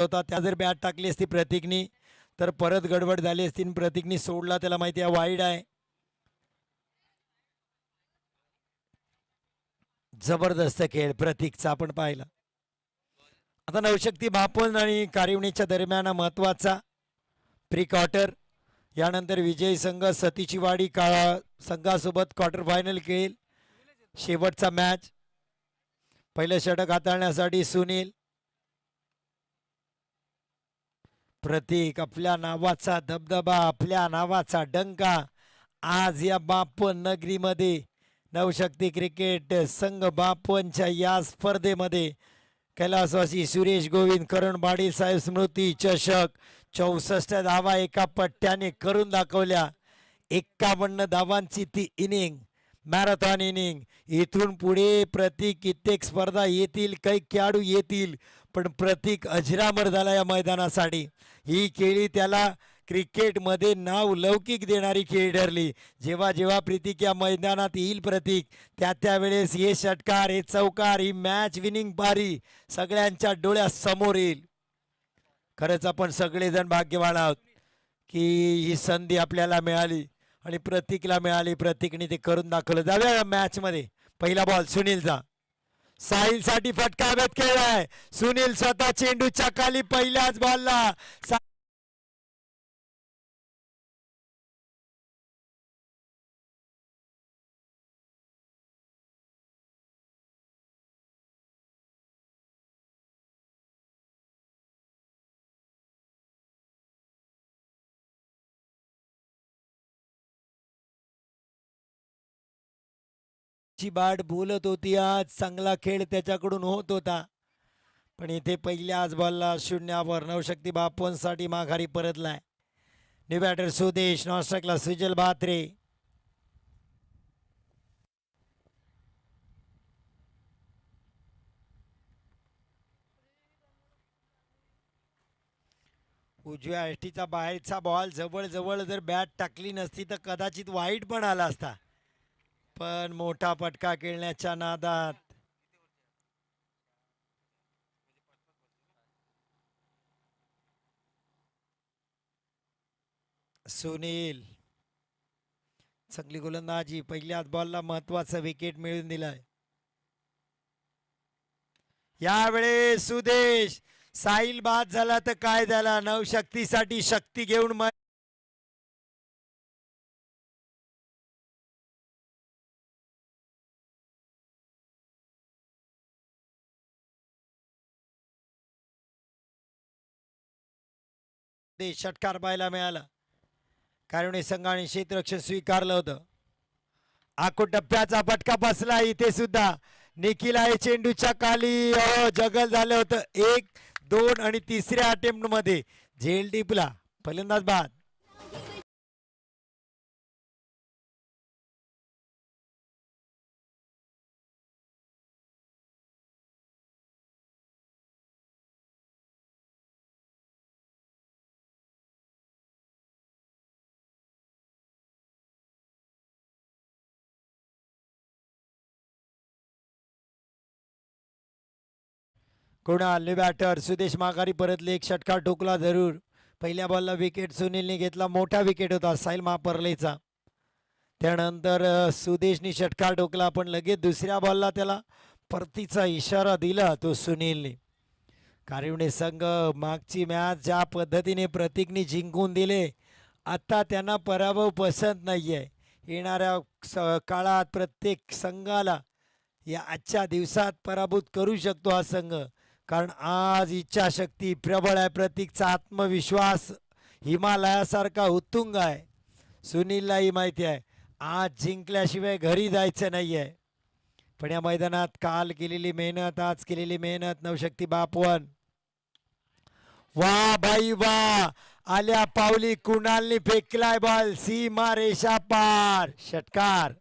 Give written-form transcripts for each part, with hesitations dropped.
होता त्या जर बॅट टाकली असती प्रतीकनी तर परत गडबड झाली असती. प्रतीकनी सोडला, त्याला माहिती आहे वाईड आहे. जबरदस्त खेळ प्रतीकचा आपण पाहिला. आता नवशक्ती बापन आणि कारिवणीच्या दरम्यान महत्वाचा प्री क्वार्टर. यानंतर विजय संघ सतीची वाडी संघासोबत क्वार्टर फायनल खेळेल. शेवटचा मॅच. पहिलं षटक हाताळण्यासाठी सुनील. प्रतीक आपल्या नावाचा दबदबा, आपल्या नावाचा डंका आज या बापन नगरीमध्ये नवशक्ती क्रिकेट संघ बापनच्या या स्पर्धेमध्ये कैलासवासी सुरेश गोविंद करण बाडी साहेब स्मृती चषक 64 धावा एका पट्ट्याने करून दाखवल्या. 51 धावांची ती इनिंग, मॅरेथॉन इनिंग. इथून पुढे प्रतीक कित्येक स्पर्धा येतील, काही खेळाडू येतील, पण प्रतीक अजरामर झाला या मैदानासाठी. ही खेळी त्याला क्रिकेटमध्ये नाव लौकिक देणारी खेळी ठरली. जेव्हा जेव्हा प्रतीक या मैदानात येईल प्रतीक त्यावेळेस हे षटकार, हे चौकार, ही मॅच विनिंग पारी सगळ्यांच्या डोळ्यासमोर येईल. खरंच आपण सगळेजण भाग्यवान आहोत की ही संधी आपल्याला मिळाली आणि प्रतीकला मिळाली. प्रतीकने ते करून दाखवलं. जाऊया मॅच मध्ये. पहिला बॉल सुनीलचा. साहिल साठी फटका बेत खेळलाय सुनील. स्वतः चेंडूच्या खाली पहिल्याच बॉलला ची बाट बोलत होती. आज चांगला खेळ त्याच्याकडून होत होता, पण इथे पहिल्याच बॉलला शून्यावर नवशक्ती बापनसाठी माघारी परतलाय. न्यू बॅटर सुदेश, नॉस्ट्राईकला सुजल भात्रे. उजव्या एष्टीचा बाहेरचा बॉल जवळ जवळ जर बॅट टाकली नसती तर कदाचित वाईट पण आला असता, पण मोठा फटका खेळण्याच्या नादात सुनील. चांगली गोलंदाजी. पहिल्याच बॉलला महत्वाचा विकेट मिळवून दिलाय. यावेळेस सुदेश. साहिल बाद झाला तर काय झाला, नवशक्तीसाठी शक्ती घेऊन षटकार पाहायला मिळाला. कारुणी संघाने क्षेत्ररक्षण स्वीकारलं होतं. आखो टप्प्याचा फटका बसला इथे सुद्धा. निखिल आहे चेंडूच्या खाली. जगल झालं होतं. 1, 2 आणि तिसऱ्या अटेम्प्ट मध्ये झेल टिपला. फलंदाज बाद. कुणाल बॅटर. सुदेश माघारी परतले. एक षटकार ठोकला जरूर. पहिल्या बॉलला विकेट सुनीलने घेतला. मोठा विकेट होता साहिल महापर्लेचा. त्यानंतर सुदेशनी षटकार ठोकला, पण लगेच दुसऱ्या बॉलला त्याला परतीचा इशारा दिला तो सुनीलने. कारिवणे संघ मागची मॅच ज्या पद्धतीने प्रतीकनी जिंकून दिले, आता त्यांना पराभव पसंत नाहीये. येणाऱ्या काळात प्रत्येक संघाला या आजच्या दिवसात पराभूत करू शकतो हा संघ, कारण आज इच्छाशक्ती प्रबळ आहे. प्रतीकचा आत्मविश्वास हिमालयासारखा उत्तुंग आहे. सुनीललाही माहिती आहे आज जिंकल्याशिवाय घरी जायचं नाही आहे. पण या मैदानात काल केलेली मेहनत, आज केलेली मेहनत. नवशक्ती बापवन. वा भाई वा. आल्या पावली कुणालनी फेकलाय बॉल सीमा रेषा पार. षटकार.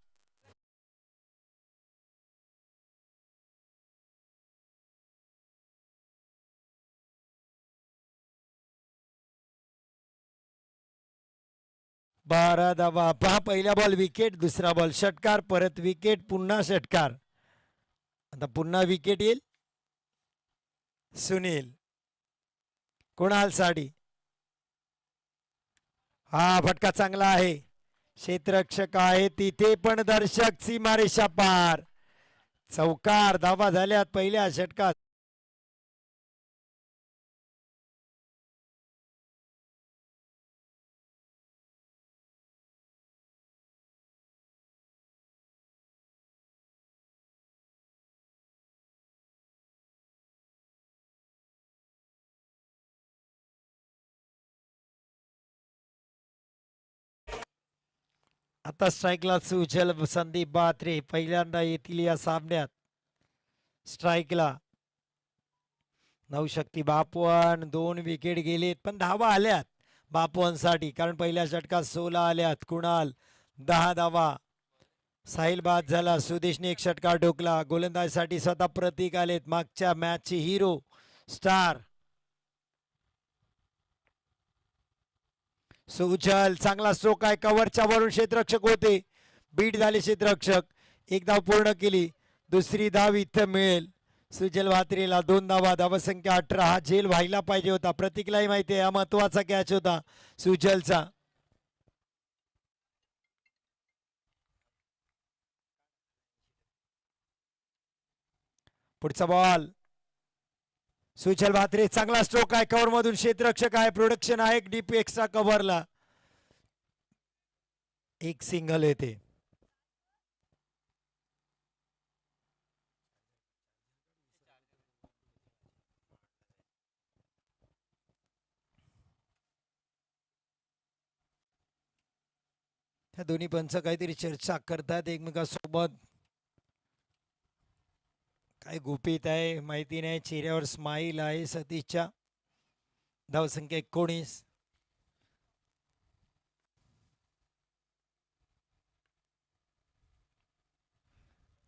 बारा धावा. पहा पहिला बॉल विकेट, दुसरा बॉल षटकार, परत विकेट, पुन्हा षटकार. आता पुन्हा विकेट येईल. सुनील कुणाल साडी. हा फटका चांगला आहे. क्षेत्ररक्षक आहे तिथे पण दर्शक सीमारेषा पार. चौकार धावा झाल्यात पहिल्या षटकात. आता स्ट्राईकला सुजल संदीप बात्रे पहिल्यांदा येतील या सामन्यात. स्ट्राईकला नवशक्ती बापवन. 2 विकेट गेलेत पण धावा आल्यात बापवनसाठी, कारण पहिल्या षटकात 16 आल्यात. कुणाल 10 धावा. साहिल बाद झाला. सुदेशने 1 षटकार ठोकला. गोलंदाजीसाठी स्वतः प्रतीक आलेत. मागच्या मॅचचे हिरो स्टार सुजल. चांगला स्ट्रोक आहे. कव्हरच्या वरून क्षेत्ररक्षक होते. बीट झाले क्षेत्ररक्षक. 1 धाव पूर्ण केली. दुसरी धाव इथं मिळेल सुजल भात्रेला. 2 धावा. धावसंख्या 18. हा झेल व्हायला पाहिजे होता. प्रतीकलाही माहिती आहे हा महत्वाचा कॅच होता सुजलचा. पुढचा बॉल. सुजल भात्रे. चांगला स्ट्रोक आहे. कव्हर मधून क्षेत्ररक्षक आहे. प्रोडक्शन आहे डीप एक्स्ट्रा कव्हरला. 1 सिंगल येते. ह्या दोन्ही पंच काहीतरी चर्चा करतात एकमेकांसोबत. काय गुपित आहे माहिती नाही. चेहऱ्यावर स्माईल आहे सतीशच्या. धावसंख्या 19.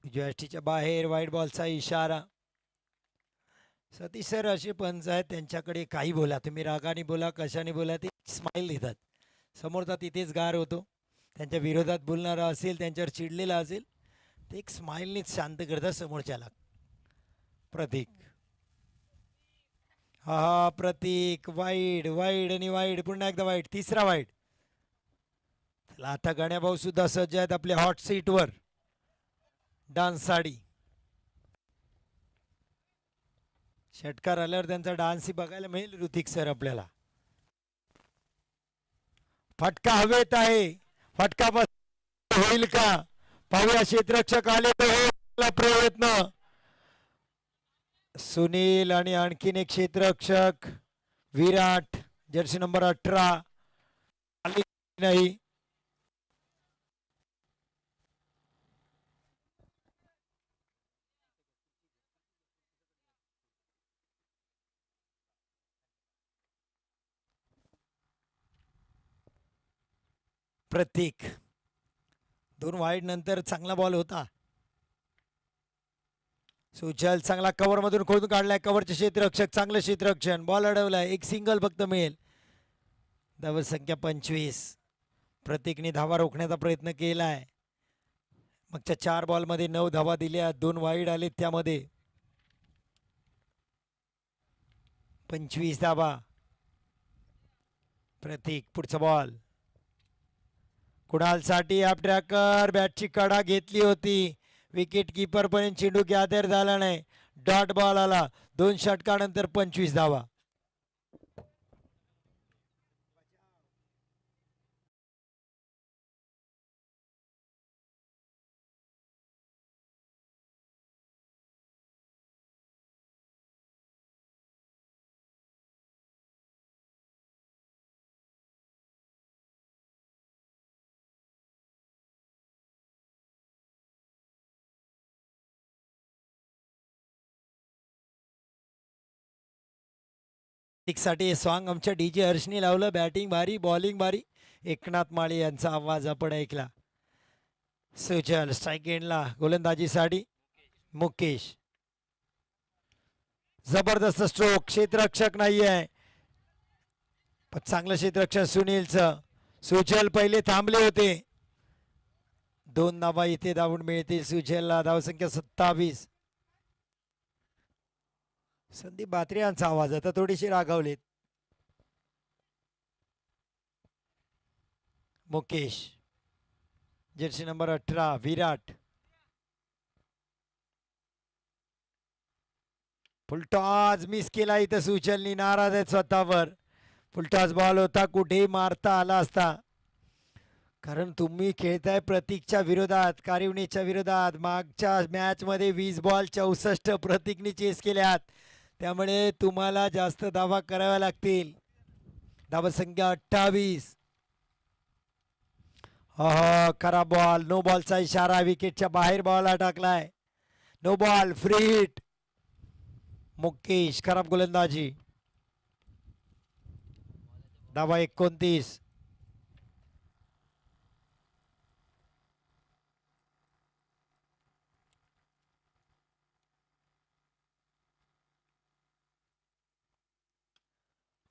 जॉयस्टिकच्या बाहेर वाईट बॉलचा इशारा. सतीश सर असे पंच आहेत त्यांच्याकडे काही बोला तुम्ही, रागाने बोला कशाने बोला, ते स्माईल देतात. समोरचा तिथेच गार होतो. त्यांच्या विरोधात बोलणारा असेल त्यांच्यावर चिडलेला असेल ते एक स्माईलनेच शांत करतात समोरच्याला. प्रतीक. हा प्रतीक. वाईड वाईड आणि वाईड. पुन्हा एकदा वाईड. तिसरा वाईड. चला आता गण्याभाऊ सुद्धा सज्ज आहेत आपल्या हॉट सीटवर. डान्स साडी. षटकार आल्यावर त्यांचा डान्सही बघायला मिळेल ऋतिक सर आपल्याला. फटका हवेत आहे. फटका होईल का पाहूया. क्षेत्ररक्षक आले तर होईल प्रयत्न. सुनील आणि आणखीन एक क्षेत्ररक्षक विराट जर्सी नंबर 18 आली नाही. प्रतीक. 2 वाईड नंतर चांगला बॉल होता. सुजल चांगला कव्हर मधून खोदून काढलाय. कव्हरचे क्षेत्ररक्षक चांगलं क्षेत्ररक्षण. बॉल अडवलाय. 1 सिंगल फक्त मिळेल. धावसंख्या 25. प्रतीकने धावा रोखण्याचा प्रयत्न केलाय. मागच्या 4 बॉलमध्ये 9 धावा दिल्या. 2 वाईड आले त्यामध्ये. 25 धावा. प्रतीक. पुढचा बॉल. कुणालसाठी ॲप ट्रॅकर. बॅटची कडा घेतली होती. विकेट किपर पर्यंत चेंडू गॅदर झाला नाही. डॉट बॉल आला. 2 षटकानंतर 25 धावा. साठी सॉन्ग आमच्या डीजे हर्षनी लावलं. बॅटिंग भारी बॉलिंग भारी. एकनाथ माळी यांचा आवाज आपण ऐकला. सुजल स्ट्राईक एंडला. गोलंदाजीसाठी मुकेश. जबरदस्त स्ट्रोक. क्षेत्ररक्षक नाही आहे पण चांगलं क्षेत्ररक्षण सुनीलचं. सुजल पहिले थांबले होते. 2 धावा इथे धावून मिळतील सुजलला. धावसंख्या 27. संदीप बात्रे यांचा आवाज आता थोडीशी रागावलेत. मुकेश, जर्सी नंबर 18 विराट. फुलटॉस मिस केला इथं सुचलनी, नाराज आहेत स्वतःवर. फुलटॉस बॉल होता, कुठेही मारता आला असता, कारण तुम्ही खेळताय प्रतीकच्या विरोधात, कारिवणीच्या विरोधात. मागच्या मॅच मध्ये 20 बॉल 64 प्रतीकने चेस केल्यात, त्यामुळे तुम्हाला जास्त धावा कराव्या लागतील. धावा संख्या 28. खराब बॉल, नो बॉलचा इशारा, विकेटच्या बाहेर बॉल टाकलाय. No ball, free hit. Mukesh, खराब गोलंदाजी. धावा 29.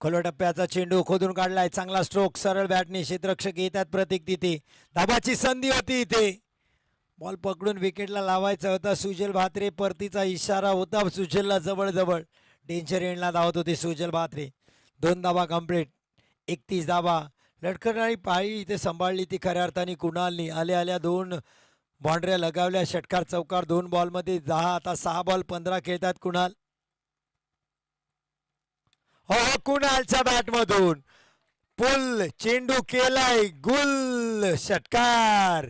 खोलवा टप्प्याचा चेंडू खोदून काढलाय, चांगला स्ट्रोक, सरळ बॅटने क्षेत्ररक्षक येतात प्रतीक तिथे. धाबाची संधी होती इथे, बॉल पकडून विकेटला लावायचा होता. सुजल भात्रे, परतीचा इशारा होता सुजलला, जवळ जवळ डेंजर एंडला धावत होते सुजल भात्रे. 2 धावा कंप्लीट, 31 धावा. लटकणारी पाळी इथे सांभाळली ती खऱ्या अर्थाने कुणालनी. आल्या आल्या 2 बाउंड्र्या लगावल्या, षटकार चौकार 2 बॉलमध्ये 10. आता 6 बॉल 15 खेळतात कुणाल. हो, कुणालच्या बॅटमधून पुल, चेंडू केलाय गुल, षटकार.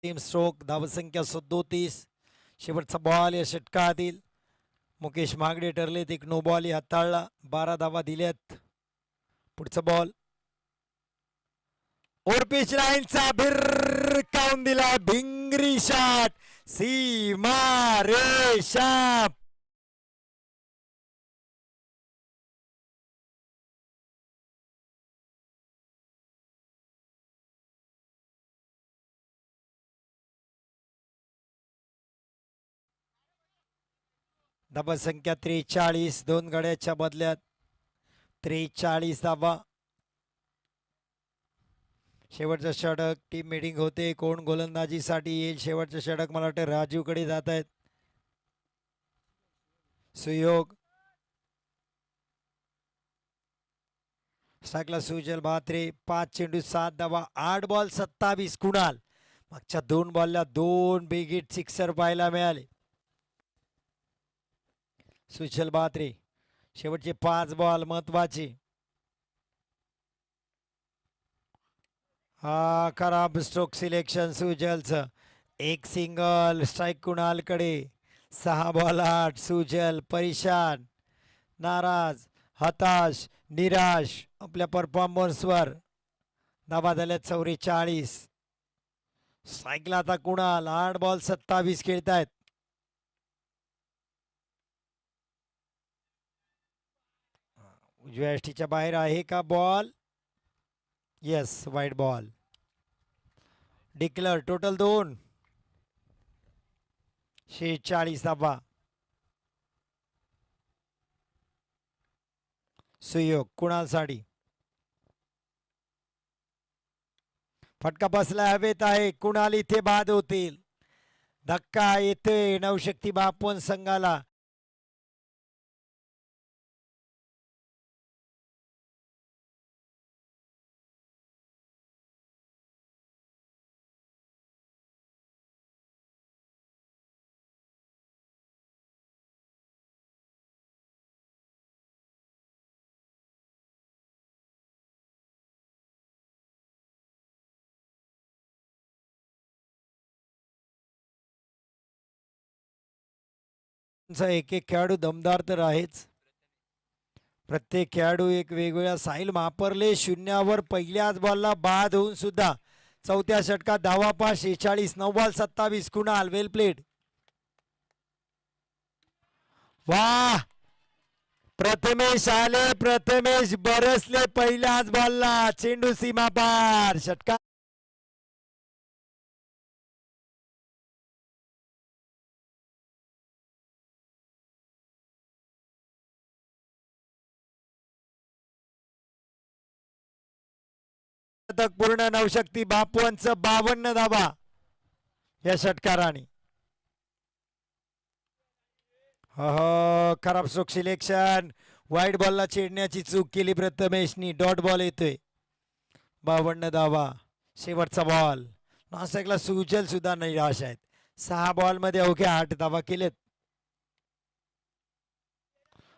टीम स्ट्रोक, धावसंख्या 37. शेवटचा बॉल या षटकातील. मुकेश मागडे ठरलेत, एक नो बॉल हाताळला, 12 धावा दिल्यात. पुढचा बॉल ओर पिच लाईनचा भिरकावून दिला, भिंगरी शॉट, सीमा रेषा. धाबा संख्या 43, 2 गड्याच्या बदल्यात 43 धाबा. शेवटचं षटक, टीम मीटिंग होते, कोण गोलंदाजीसाठी येईल. शेवटचं षटक मला वाटतं राजीवकडे जात आहेत. सुयोग, स्ट्राईकला सुजल भात्रे. 5 चेंडू 7 धावा, 8 बॉल 27. कुणाल, मागच्या 2 बॉलला 2 बिग हिट सिक्सर पाहायला मिळाले. सुजल भात्रे, शेवटचे 5 बॉल महत्वाचे. खराब स्ट्रोक सिलेक्शन सुजलचं. एक सिंगल, स्ट्राईक कुणालकडे. 6 बॉल 8. सुजल परेशान, नाराज, हताश, निराश आपल्या परफॉर्मन्सवर. धाबा झाल्यात 44. स्ट्राईकला आता कुणाल, 8 बॉल 27 खेळतायत. उजव्या यष्टीच्या बाहेर आहे का बॉल? येस, वाईट बॉल डिक्लेअर. टोटल 2. 46 धाबा. सुयोग कुणाल साठी. फटका बसला हवेत आहे, कुणाल इथे बाद होतील. धक्का येते नवशक्ती बापवन संघाला. एक एक खेळाडू दमदार तर आहेच. प्रत्येक खेळाडू एक वेगवेगळ्या साईल वापरले. शून्यावर पहिल्याच बॉलला बाद होऊन सुद्धा चौथ्या षटकात धावा पा 46. 9 बॉल 27. कुणाल, वेल प्लेड. वाह, प्रथमेश आले, प्रथमेश बरसले पहिल्याच बॉलला. चेंडू सीमा पार, षटकार. शतक पूर्ण नवशक्ती बापूंचं 52 धावा या षटकाराने. हो खराब स्ट्रोक सिलेक्शन. वाईट बॉलला चेडण्याची चूक केली प्रथमेशनी. डॉट बॉल येतोय. 52 धावा शेवटचा बॉल. नाशिकला सुजल सुद्धा निराश आहेत. 6 बॉल मध्ये अवघ्या 8 धावा केलेत.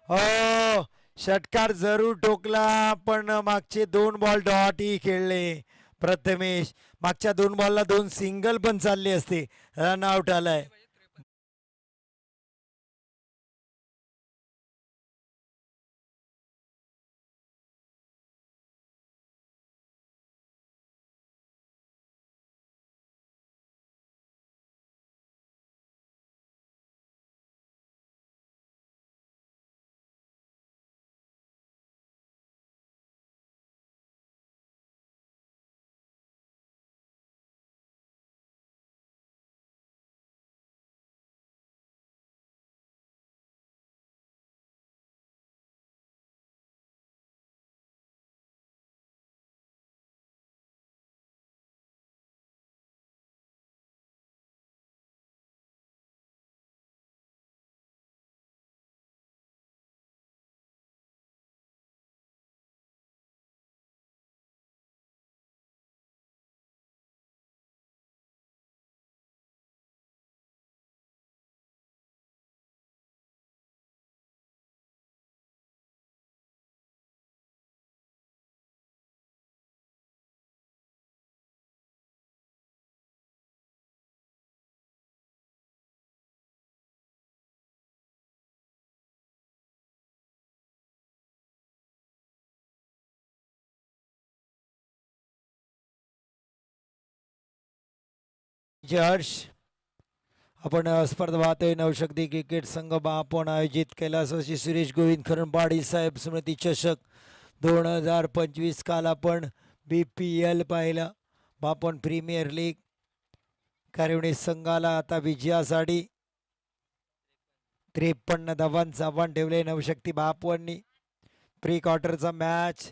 हो षटकार जरूर ठोकला पण मागचे 2 बॉल डॉट ही खेळले प्रथमेश. मागच्या 2 बॉलला 2 सिंगल पण चालले असते. रन आउट आलाय. हर्ष आपण स्पर्धा पाहतोय. नवशक्ती क्रिकेट संघ आपण आयोजित कैलासवासी सुरेश गोविंद खरंपाडी साहेब स्मृती चषक 2025. काल आपण BPL पाहिला. बापण प्रीमियर लीग कारिवणी संघाला आता विजयासाठी 53 धावांचं आव्हान ठेवले नवशक्ती बापवांनी. प्री क्वार्टरचा मॅच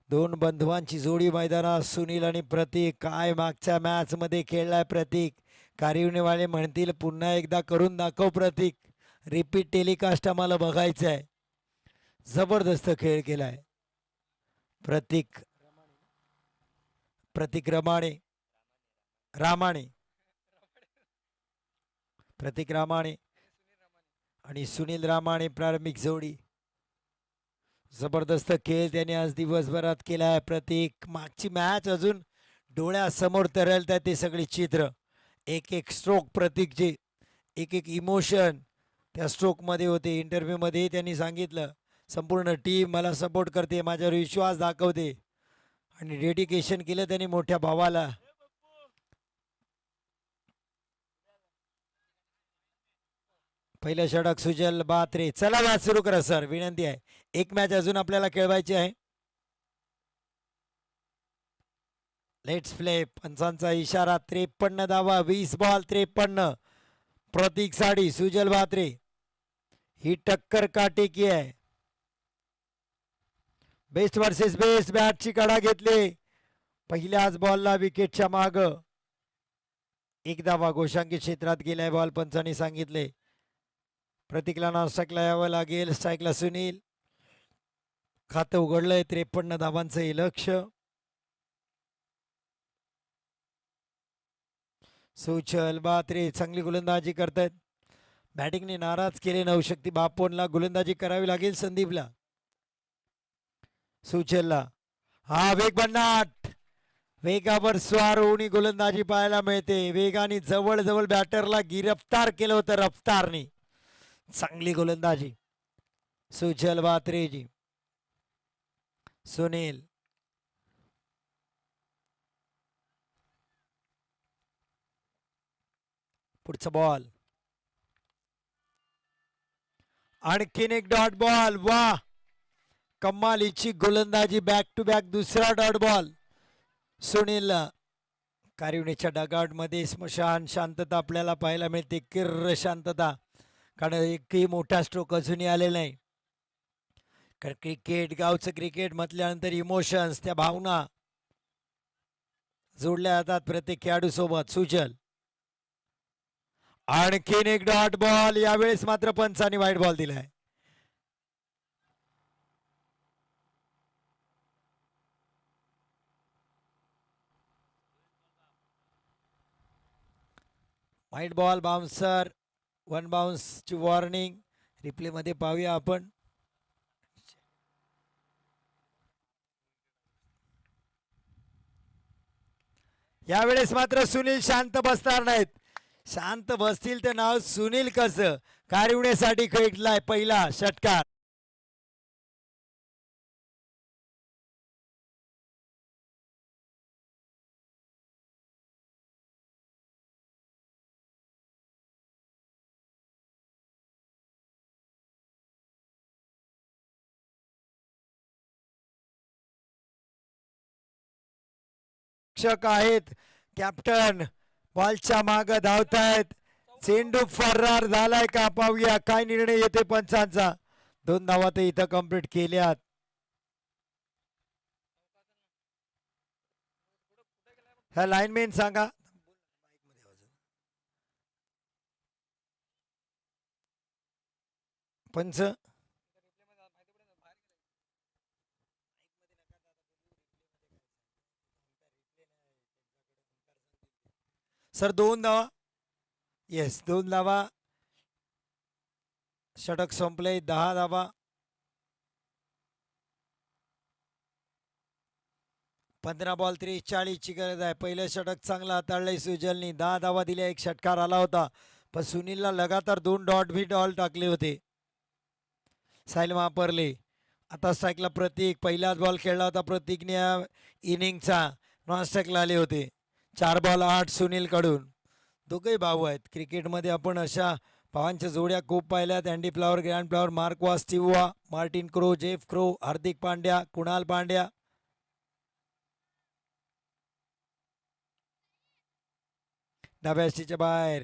2 बंधुवांची जोडी मैदानात. सुनील आणि प्रतीक. काय मागच्या मॅच मध्ये खेळलाय प्रतीक. कारिवणीवाले म्हणतील पुन्हा एकदा करून दाखव प्रतीक. रिपीट टेलिकास्ट आम्हाला बघायचं आहे. जबरदस्त खेळ केलाय प्रतीक. प्रतीक रमाणे प्रतीक रामाणे आणि सुनील रामाणे प्रारंभिक जोडी. जबरदस्त खेळ त्याने आज दिवसभरात केला आहे. प्रतीक मागची मॅच अजून डोळ्यासमोर तरळत आहे ते सगळे चित्र. एक एक स्ट्रोक प्रतीकचे, एक एक इमोशन त्या स्ट्रोकमध्ये होते. इंटरव्ह्यूमध्ये त्यांनी सांगितलं संपूर्ण टीम मला सपोर्ट करते, माझ्यावर विश्वास दाखवते आणि डेडिकेशन केलं त्यांनी मोठ्या भावाला. पहिलं षटक सुजल बात्रे. चला मॅच सुरू करा सर, विनंती आहे. एक मॅच अजून आपल्याला खेळवायची आहे. Let's play. पंचांचा इशारा. 53 धावा 20 बॉल 53. प्रतीक साडी सुजल बात्रे. ही टक्कर काटेकी आहे. बेस्ट वर्सेस बेस्ट बॅटची कडा घेतली. पहिल्याच बॉलला विकेटच्या माग 1 धावा घोषांकित क्षेत्रात गेलाय. बॉल पंचांनी सांगितले प्रतीकला नास्ट्राईकला यावं लागेल. स्ट्राईकला सुनील. खातं उघडलंय. 53 धावांचं हे लक्ष. सुचल बात्रे चांगली गोलंदाजी करतायत. बॅटिंगने नाराज केले नवशक्ती बापोनला. गोलंदाजी करावी लागेल संदीपला. सुचलला हा वेग भन्नाट. वेगावर स्वार होऊन गोलंदाजी पाहायला मिळते. वेगाने जवळ जवळ बॅटरला गिरफ्तार केलं होतं रफ्तारने. चांगली गोलंदाजी सुजल बात्रेजी. सुनील पुढचा बॉल. आणखीन एक डॉट बॉल. वा कमालीची गोलंदाजी. बॅक टू बॅक दुसरा डॉट बॉल सुनीलला. कारिवणीच्या डगआउट मध्ये स्मशान शांतता आपल्याला पाहायला मिळते. किर्र शांतता. कारण एकही मोठा स्ट्रोक अजूनही आलेला नाही. कारण क्रिकेट गावचं क्रिकेट म्हटल्यानंतर इमोशन्स, त्या भावना जोडल्या जातात प्रत्येक खेळाडू सोबत. सुजल आणखीन एक डॉट बॉल, यावेळेस मात्र पंचांनी वाईट बॉल दिलाय. वाईट बॉल, बाउन्सर, वन बाउन्स ची वॉर्निंग. रिप्ले मध्ये पाहूया आपण. यावेळेस मात्र सुनील शांत बसणार नाहीत. शांत बसतील तर नाव सुनील कसं. कारिवण्यासाठी खेळलाय पहिला षटकार. रक्षक आहेत कॅप्टन, बॉलच्या माग धावतायत. चेंडू फरार झालाय का पाहूया काय निर्णय येते पंचांचा. 2 धावा ते इथं कंप्लीट केल्यात. ह्या लाईनमॅन सांगा. पंच सर 2 धावा. येस 2 धावा. षटक संपले. 10 धावा. 15 बॉल 43 ची गरज आहे. पहिलं षटक चांगलं हाताळलंय सुजलनी. 10 धावा दिल्या. एक षटकार आला होता पण सुनीलला लगातार 2 डॉट भी डॉल टाकले होते. साहिल वापरले. आता स्ट्राईकला प्रतीक. पहिलाच बॉल खेळला होता प्रतीकने इनिंगचा. नॉन स्ट्राईकला आले होते. 4 बॉल 8 सुनील कडून. दोघे भाऊ आहेत. क्रिकेटमध्ये आपण अशा भावांच्या जोड्या खूप पाहिल्यात. Andy Flower, Grant Flower, Mark Waugh, Steve Waugh, Martin Crowe, Jeff Crowe, Hardik Pandya, Krunal Pandya. डाव्या यष्टीच्या बाहेर.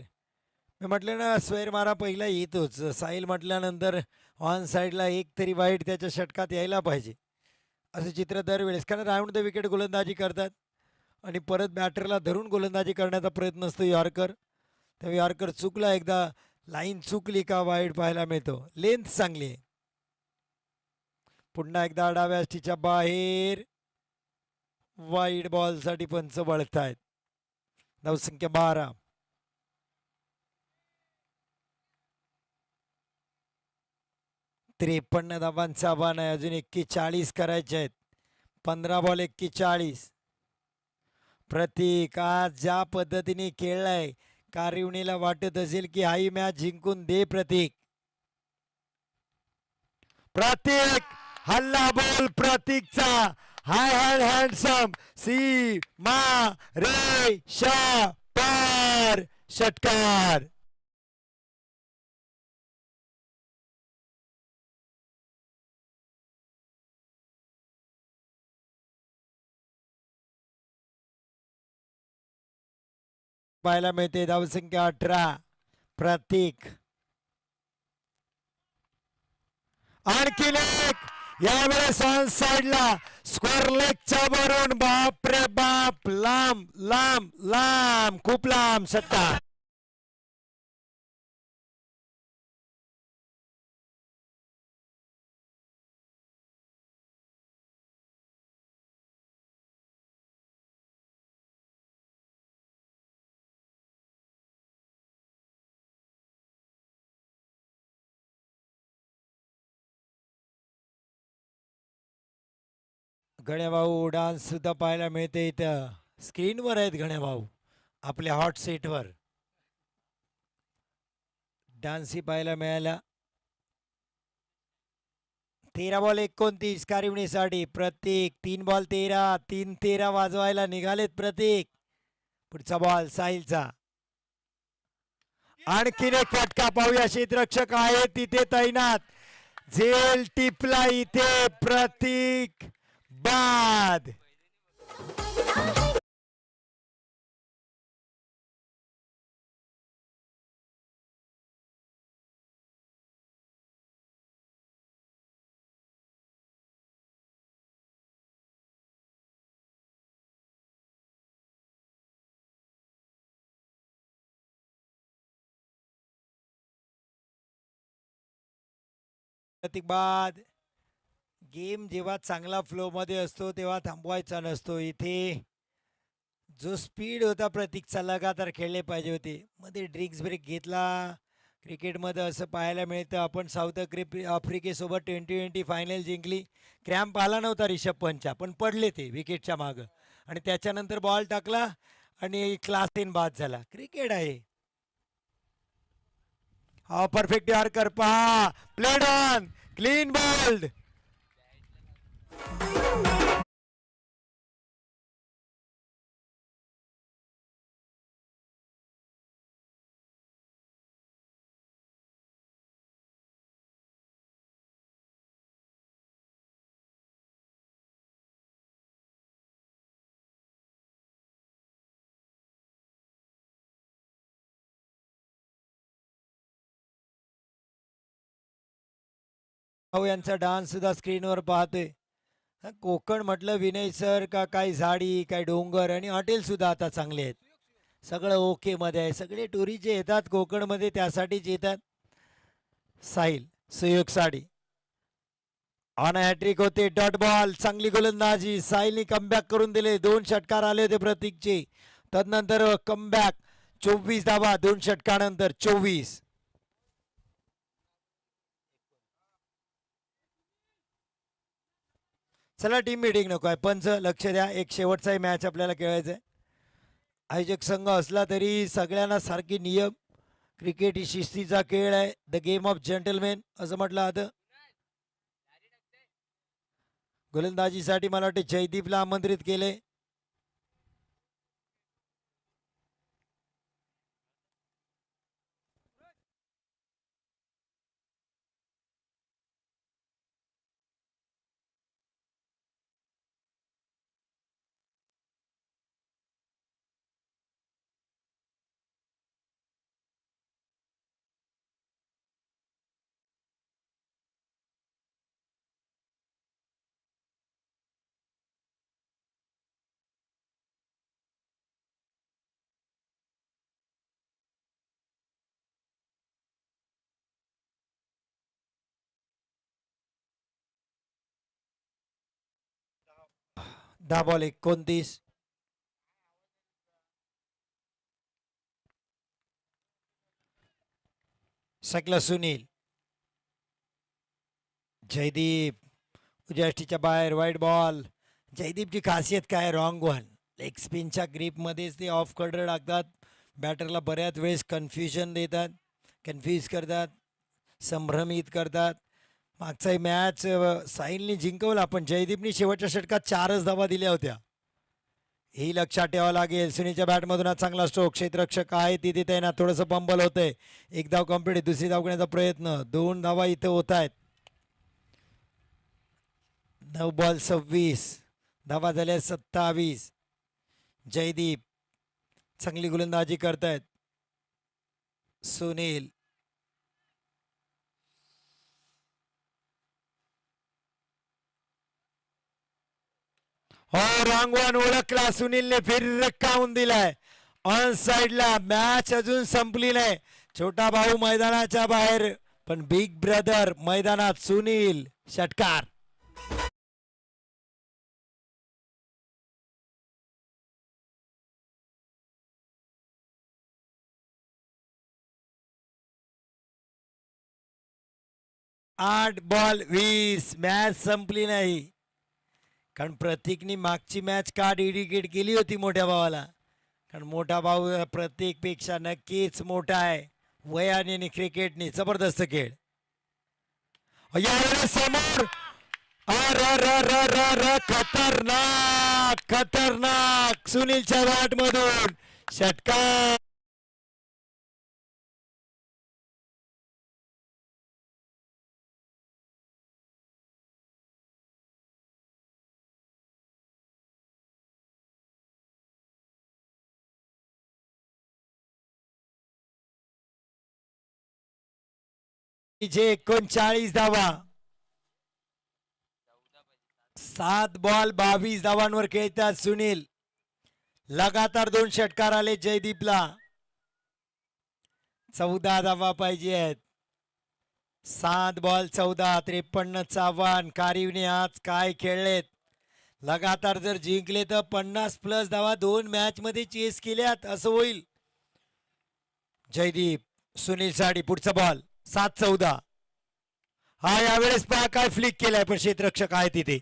मी म्हटलं ना स्वेर मारा पहिला येतोच. साहिल म्हटल्यानंतर ऑन साईडला एक तरी वाईट त्याच्या षटकात यायला पाहिजे असं चित्र दरवेळेस. कारण राऊंड द विकेट गोलंदाजी करतात आणि परत बॅटरला धरून गोलंदाजी करण्याचा प्रयत्न असतो यॉर्कर. तर यॉर्कर चुकला एकदा. लाईन चुकली का वाईट पाहायला मिळतो. लेंथ चांगली आहे. पुन्हा एकदा डाव्या यष्टीच्या बाहेर. वाईट बॉलसाठी पंच बळतायत. धावसंख्या 12. 53 धावांचं आव्हान आहे. अजून 41 करायचे आहेत. 15 बॉल 41. प्रतीक आज ज्या पद्धतीने खेळलाय कारिवणीला वाटत असेल की हाई मॅच जिंकून दे प्रतीक. प्रतीक हल्ला बॉल प्रतीकचा. हाय हँड हँडसम सी मा रे शा पार. षटकार. पाहायला मिळते. धावसंख्या 18. प्रतीक आणखीन एक. यावेळेस ऑन साइडला स्क्वेअर लेगच्या वरून. बाप रे बाप. लांब लांब लांब खूप लांब षटकार. गण्या डान्स सुद्धा पाहायला मिळते इथं. स्क्रीनवर आहेत गण्या भाऊ आपल्या हॉट सीटवर. डान्सही पाहायला मिळाला. 13 बॉल 29 कारिवणीसाठी. प्रतीक 3 बॉल 13. 3-13 वाजवायला निघालेत प्रतीक. पुढचा बॉल साहिलचा. आणखीन एक फटका पाहूया. क्षेत्ररक्षक आहे तिथे तैनात. झेल टिपला इथे. प्रतीक बाद. प्रतीक बाद. गेम जेव्हा चांगला फ्लो मध्ये असतो तेव्हा थांबवायचा नसतो. इथे जो स्पीड होता प्रतीकचा लगातार खेळले पाहिजे होते. मध्ये ड्रिंक्स ब्रेक घेतला. क्रिकेटमध्ये असं पाहायला मिळतं. आपण साऊथ आफ्रिकेसोबत 2020 फायनल जिंकली. क्रॅम्प आला नव्हता रिषभ पंतच्या, पण पडले ते विकेटच्या मागं आणि त्याच्यानंतर बॉल टाकला आणि क्लास 10 बाद झाला. क्रिकेट आहे. हा परफेक्ट यार्कर पहा. Played on. Clean bowled. यांचा डान्स सुद्धा स्क्रीनवर पाहतोय. कोकण म्हटलं विनय सर का काही झाडी काय डोंगर आणि हॉटेल सुद्धा आता चांगले आहेत. सगळं ओके मध्ये आहे. सगळे टुरिस्ट जे येतात कोकणमध्ये त्यासाठीच येतात. साहिल सुयोग साडी ऑन हॅट्रिक होते. Dot ball. चांगली गोलंदाजी. साहिलनी कमबॅक करून दिले. 2 षटकार आले होते प्रतीकचे. तदनंतर कमबॅक. 24 धावा 2 षटकानंतर. 24. चला टीम मीटिंग नको आहे. पंच लक्ष द्या. एक शेवटचाही मॅच आपल्याला खेळायचा आहे. आयोजक संघ असला तरी सगळ्यांना सारखे नियम. क्रिकेट ही शिस्तीचा खेळ आहे. द गेम ऑफ जेंटलमॅन असं म्हटलं जातं. गोलंदाजीसाठी मला वाटते जयदीपला आमंत्रित केले. दहा बॉल 29. सकला सुनील. जयदीप उजाष्टीच्या बाहेर. वाईट बॉल. जयदीपची खासियत काय? Wrong one. लेग स्पिनच्या ग्रीपमध्येच ते ऑफ कॉर्डर टाकतात. बॅटरला बऱ्याच वेळेस कन्फ्युजन देतात. कन्फ्यूज करतात. संभ्रमित करतात. मागचाही मॅच साहिलनी जिंकवला पण जयदीपनी शेवटच्या षटकात 4च धावा दिल्या होत्या. ही लक्षात ठेवावं लागेल. सुनीलच्या बॅटमधून चांगला स्ट्रोक. क्षेत्ररक्षक आहे तिथे त्यांना थोडंसं पंबल होतंय. एक धाव कंप्लीट. दुसरी धाव घेण्याचा प्रयत्न. 2 धावा इथं होत आहेत. 9 बॉल 26. धावा झाल्या 27. जयदीप चांगली गोलंदाजी करतायत. सुनील. हो रांगवान ओळखला. सुनीलने फिर काऊन दिलाय ऑन साइडला. मॅच अजून संपली नाही. छोटा भाऊ मैदानाच्या बाहेर पण बिग ब्रदर मैदानात. सुनील षटकार. आठ बॉल 20. मॅच संपली नाही. कारण प्रतीकनी मागची मॅच का डेडिकेट केली होती मोठ्या भावाला. कारण मोठा भाऊ प्रतीकपेक्षा नक्कीच मोठा आहे वयाने आणि क्रिकेटने. जबरदस्त खेळ. यावेळेस समोर. खतरनाक खतरनाक. सुनीलच्या बॅट मधून षटकार. जे 39 धावा. 7 बॉल 22 धावांवर खेळतात सुनील. लगातार 2 षटकार आले जयदीपला. 14 धावा पाहिजे आहेत. 7 बॉल 14 53 आव्हान. कारिवने आज काय खेळलेत. लगातार जर जिंकले तर 50+ धावा 2 मॅच मध्ये चेस केल्यात असं होईल. जयदीप सुनील साडी पुढचा बॉल 7-14. हा यावेळेस पहा काय फ्लिक केलाय पण क्षेत्ररक्षक आहे तिथे.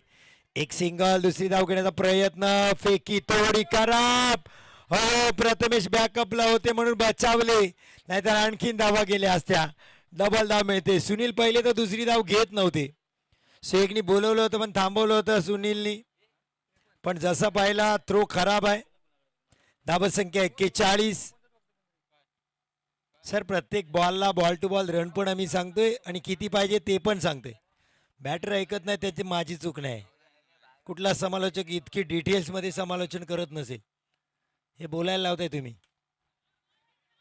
एक सिंगल. दुसरी धाव घेण्याचा प्रयत्न. फेकी तोडी खराब. हो प्रथमेश बॅकअपला होते म्हणून बचावले नाहीतर आणखीन धावा गेल्या असत्या. डबल धाव मिळते. सुनील पहिले तर दुसरी धाव घेत नव्हते. शेखनी बोलवलं होतं पण थांबवलं होतं सुनीलनी. पण जसं पाहिला थ्रो खराब आहे. धावसंख्या 41. सर प्रत्येक बॉलला बॉल टू बॉल रन पण आम्ही सांगतोय आणि किती पाहिजे ते पण सांगतोय. बॅटर ऐकत नाही त्याची माझी चूक नाही. कुठला समालोचक इतकी डिटेल्स मध्ये समालोचन करत नसेल. हे बोलायला लावताय तुम्ही.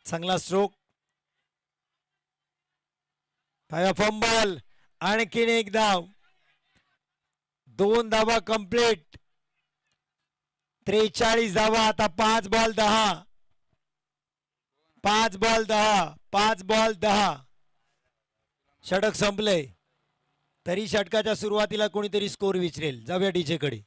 चांगला स्ट्रोक. फंबल. आणखीन एक धाव. 2 धावा कंप्लीट. 43 धावा. आता 5 बॉल 10. 5 बॉल 10. 5 बॉल 10. षटक संपलंय. तरी षटकाच्या सुरुवातीला कोणीतरी स्कोर विचारेल. जाऊया डीजे कडे.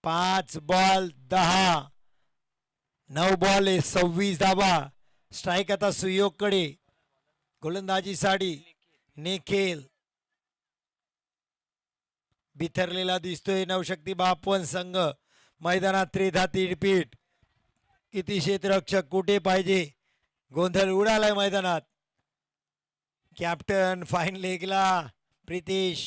पाच बॉल 10. 9 बॉल 26 धावा. स्ट्राईक आता सुयोग कडे. गोलंदाजी साडी निखिल. बिथरलेला दिसतोय नवशक्ती बापवन संघ. मैदानात त्रिधा तीडपीठ. किती क्षेत्ररक्षक कुठे पाहिजे. गोंधळ उडालाय मैदानात. कॅप्टन फाईन लेगला प्रितेश.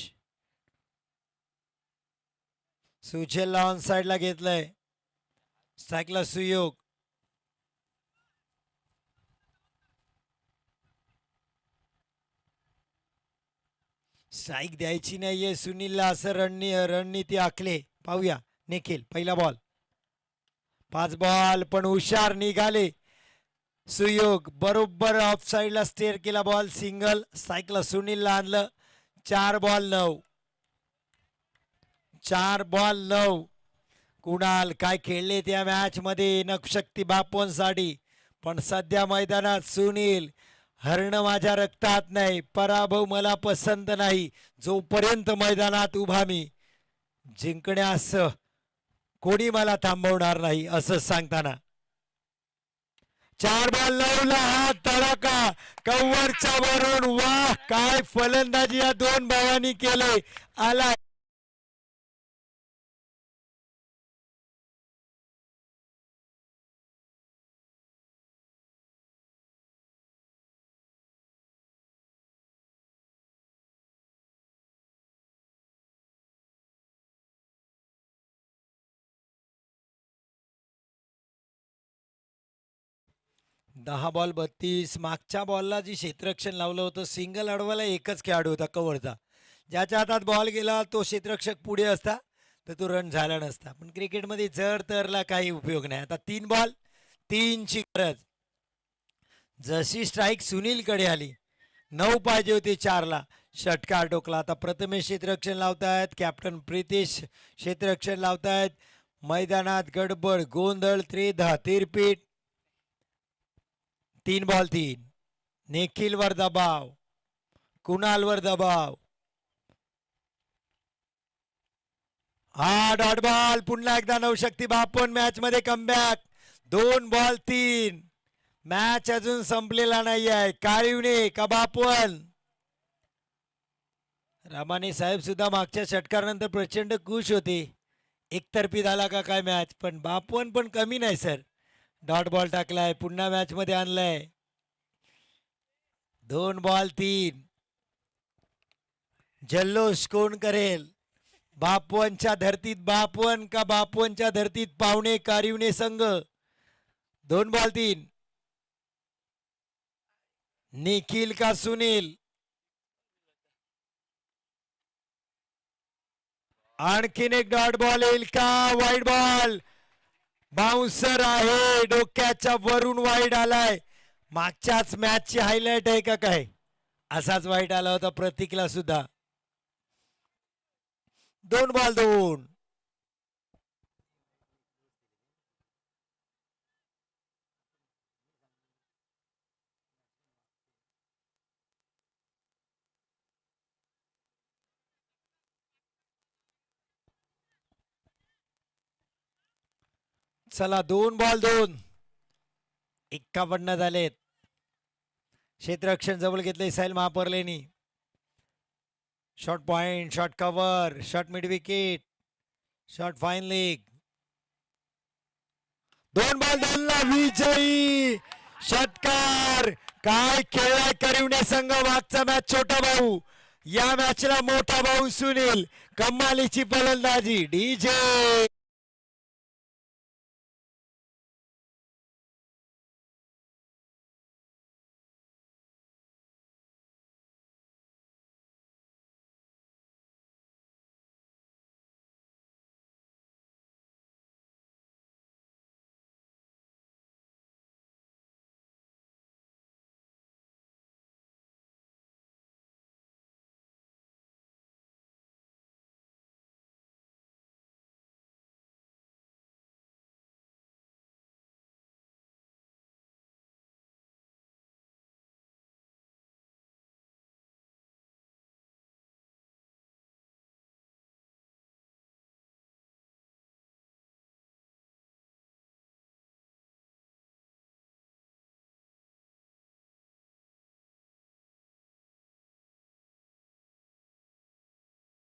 सुचेलला ऑन साइडला घेतलंय. स्ट्राईकला सुयोग. स्ट्राईक द्यायची नाहीये सुनीलला असं रणनीती आखले. पाहूया निखिल. पहिला बॉल. 5 बॉल पण हुशार निघाले. सुयोग बरोबर ऑफ साइडला स्टेअर केला बॉल. सिंगल. स्ट्राईकला सुनीलला आणलं. 4 बॉल 9. 4 बॉल 9. कुणाल काय खेळले त्या मॅच मध्ये नक्षक्ती बापवन साठी. पण सध्या मैदानात सुनील. हरणं माझ्या रक्तात नाही. पराभव मला पसंत नाही. जोपर्यंत मैदानात उभा मी जिंकण्यास कोणी मला थांबवणार नाही असं सांगताना 4 बॉल 9 ला हा तडाखा कव्हरच्या वरून. वाह काय फलंदाजी या 2 भावांनी केले. आला 10 बॉल 32. मागच्या बॉलला जी क्षेत्ररक्षण लावलं होतं सिंगल अडवायला एकच खेळाडू होता कव्हरचा. ज्याच्या हातात बॉल गेला तो क्षेत्ररक्षक पुढे असता तर तो रन झाला नसता. पण क्रिकेटमध्ये जर तरला काही उपयोग नाही. आता 3 बॉल 3 ची गरज. जशी स्ट्राईक सुनीलकडे आली 9 पाहिजे होते 4 ला. षटकार टोकला. आता प्रथमेश क्षेत्ररक्षण लावतायत. कॅप्टन प्रितेश क्षेत्ररक्षण लावतायत. मैदानात गडबड गोंधळ त्रिधा तीरपीठ. 3 बॉल 3. निखिल वर दबाव. कुणाल वर दबाव. हा डॉट बॉल. पुन्हा एकदा नवशक्ती बापवन मॅच मध्ये कमबॅक. 2 बॉल 3. मॅच अजून संपलेला नाही आहे. काळिवणे का बापवन. रामाने साहेब सुद्धा मागच्या षटकारानंतर प्रचंड खुश होते. एकतर्फी झाला का काय मॅच. पण बापवन पण कमी नाही सर. डॉट बॉल टाकलाय. पुन्हा मॅच मध्ये आणलाय. 2 बॉल 3. जल्लोष कोण करेल. बापवनच्या धर्तीत बापवन का बापवनच्या धर्तीत पाहुणे कारिवणे संघ 2 बॉल 3. निखिल का सुनील. आणखीन एक डॉट बॉल येईल का. Wide ball. बाउन्सर आहे. डोक्याच्या वरून वाईड आलाय. मागच्याच मॅचची हायलाइट आहे का काय. असाच वाईट आला होता प्रतीकला सुद्धा. 2 बॉल 2. चला 2 बॉल 2. 51 झालेत. क्षेत्ररक्षण जवळ घेतले साहिल महापर्लेनी. Short point, short cover, short mid wicket, short fine leg. 2 ball 2 ला विजयी षटकार. काय खेळलाय करिवणे संघ. मागचा मॅच छोटा भाऊ, या मॅचला मोठा भाऊ सुनील. कमालीची फलंदाजी. डीजे